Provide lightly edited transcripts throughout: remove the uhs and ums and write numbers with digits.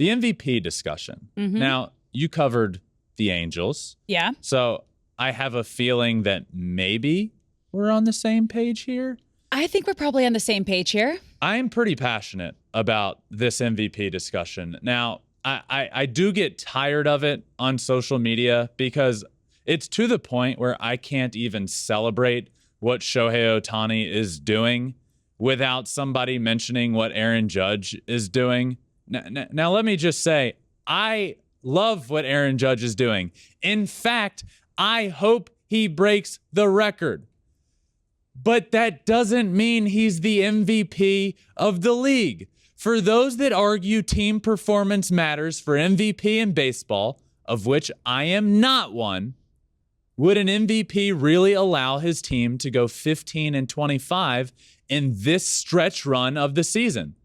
the MVP discussion. Now, you covered the Angels. Yeah. So I have a feeling that maybe we're on the same page here. I think we're probably on the same page here. I'm pretty passionate about this MVP discussion. Now, I do get tired of it on social media because it's to the point where I can't even celebrate what Shohei Ohtani is doing without somebody mentioning what Aaron Judge is doing. Now, let me just say, I love what Aaron Judge is doing. In fact, I hope he breaks the record. But that doesn't mean he's the MVP of the league. For those that argue team performance matters for MVP in baseball, of which I am not one, would an MVP really allow his team to go 15-25 in this stretch run of the season?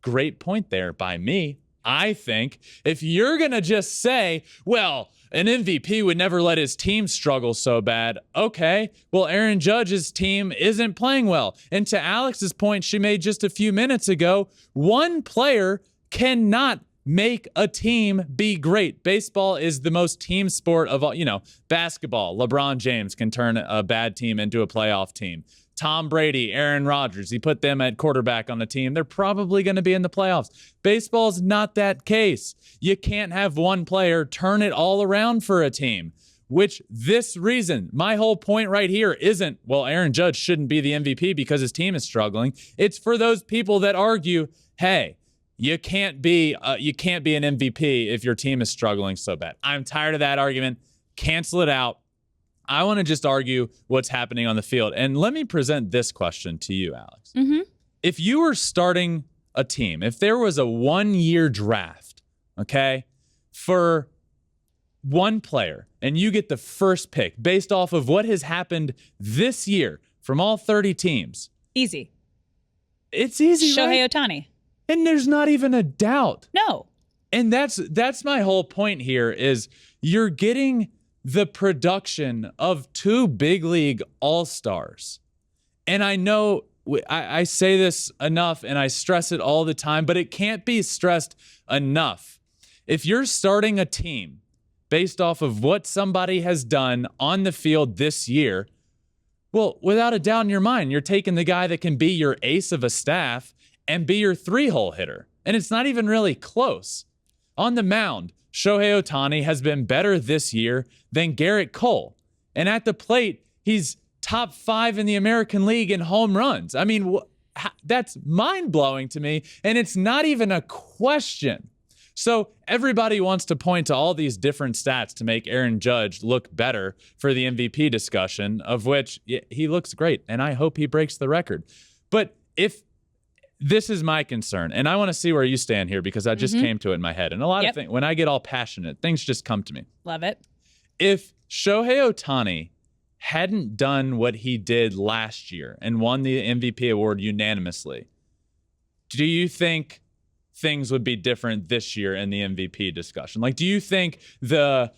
Great point there by me. I think if you're going to just say, well, an MVP would never let his team struggle so bad. Okay, well, Aaron Judge's team isn't playing well. And to Alex's point she made just a few minutes ago, one player cannot make a team be great. Baseball is the most team sport of all. Basketball, LeBron James can turn a bad team into a playoff team. Tom Brady, Aaron Rodgers, he put them at quarterback on the team. They're probably going to be in the playoffs. Baseball's not that case. You can't have one player turn it all around for a team, which this reason, my whole point right here isn't, well, Aaron Judge shouldn't be the MVP because his team is struggling. It's for those people that argue, hey, you can't be an MVP if your team is struggling so bad. I'm tired of that argument. Cancel it out. I want to just argue what's happening on the field. And let me present this question to you, Alex. If you were starting a team, if there was a 1-year draft, okay, for one player, and you get the first pick based off of what has happened this year from all 30 teams. Easy. It's easy, Shohei right? Ohtani. And there's not even a doubt. No. And that's my whole point here is you're getting the production of 2 big league all-stars. And I know I say this enough and I stress it all the time, but it can't be stressed enough. If you're starting a team based off of what somebody has done on the field this year, well, without a doubt in your mind, you're taking the guy that can be your ace of a staff and be your 3-hole hitter. And it's not even really close. On the mound, Shohei Ohtani has been better this year than Garrett Cole. And at the plate, he's top 5 in the American League in home runs. I mean, that's mind-blowing to me, and it's not even a question. So everybody wants to point to all these different stats to make Aaron Judge look better for the MVP discussion, of which he looks great, and I hope he breaks the record. But if this is my concern, and I want to see where you stand here because I just came to it in my head. And a lot of things, when I get all passionate, things just come to me. Love it. If Shohei Ohtani hadn't done what he did last year and won the MVP award unanimously, do you think things would be different this year in the MVP discussion? Like, do you think the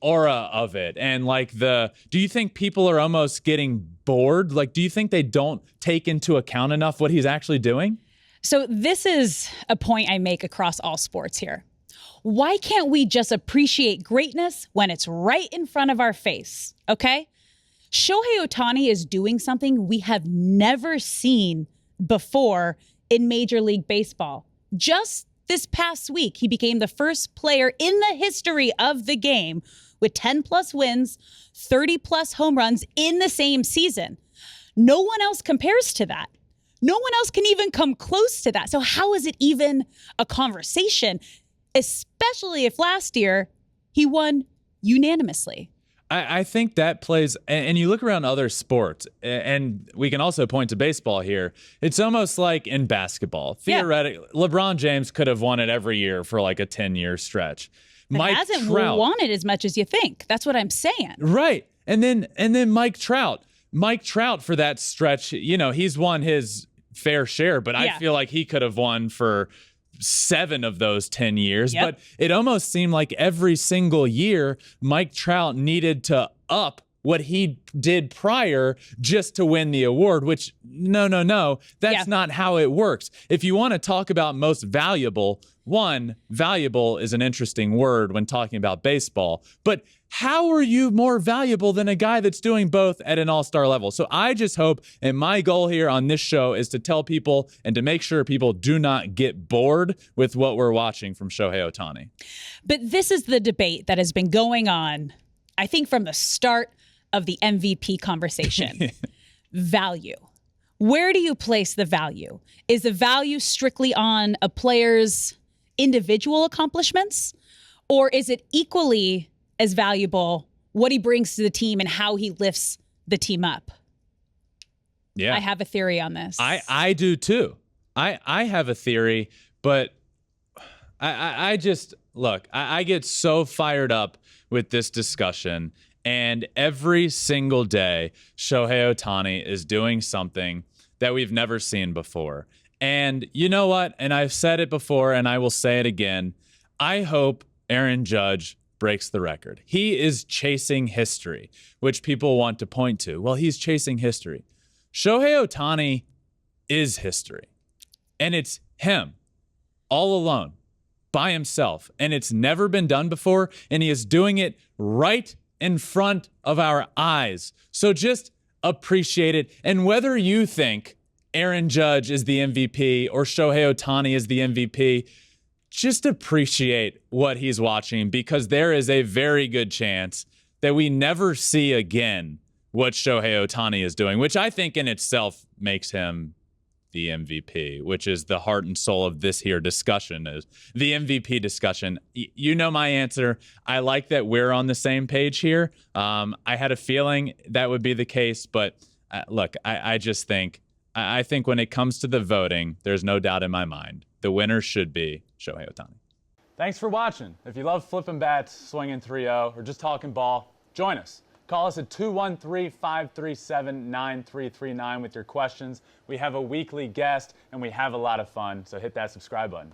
aura of it and do you think people are almost getting bored? Like, do you think they don't take into account enough what he's actually doing? So this is a point I make across all sports here. Why can't we just appreciate greatness when it's right in front of our face? Okay? Shohei Ohtani is doing something we have never seen before in Major League Baseball. Just this past week, he became the first player in the history of the game with 10-plus wins, 30-plus home runs in the same season. No one else compares to that. No one else can even come close to that. So how is it even a conversation, especially if last year he won unanimously? I think that plays, and you look around other sports, and we can also point to baseball here. It's almost like in basketball. Theoretically, LeBron James could have won it every year for like a 10-year stretch. Mike hasn't won it as much as you think. That's what I'm saying. Right. And then Mike Trout. Mike Trout for that stretch, he's won his fair share, but I feel like he could have won for 7 of those 10 years. But it almost seemed like every single year Mike Trout needed to up what he did prior just to win the award, which no. That's not how it works. If you want to talk about most valuable, valuable is an interesting word when talking about baseball, but how are you more valuable than a guy that's doing both at an all-star level? So I just hope, and my goal here on this show is to tell people and to make sure people do not get bored with what we're watching from Shohei Ohtani. But this is the debate that has been going on, I think, from the start of the MVP conversation. Value. Where do you place the value? Is the value strictly on a player's individual accomplishments, or is it equally as valuable what he brings to the team and how he lifts the team up? Yeah. I have a theory on this. I do too. I have a theory, but I just, look, I get so fired up with this discussion, and every single day, Shohei Ohtani is doing something that we've never seen before. And you know what? And I've said it before, and I will say it again. I hope Aaron Judge breaks the record. He is chasing history, which people want to point to. Well, he's chasing history. Shohei Ohtani is history. And it's him, all alone, by himself. And it's never been done before, and he is doing it right in front of our eyes. So just appreciate it. And whether you think Aaron Judge is the MVP or Shohei Ohtani is the MVP, just appreciate what he's watching, because there is a very good chance that we never see again what Shohei Ohtani is doing, which I think in itself makes him the MVP, which is the heart and soul of this here discussion, is the MVP discussion. You know my answer. I like that we're on the same page here. I had a feeling that would be the case, but look, I just think, I think when it comes to the voting, there's no doubt in my mind, the winner should be Shohei Ohtani. Thanks for watching. If you love Flippin Bats, swinging 3-0, or just talking ball, join us. Call us at 213-537-9339 with your questions. We have a weekly guest, and we have a lot of fun, so hit that subscribe button.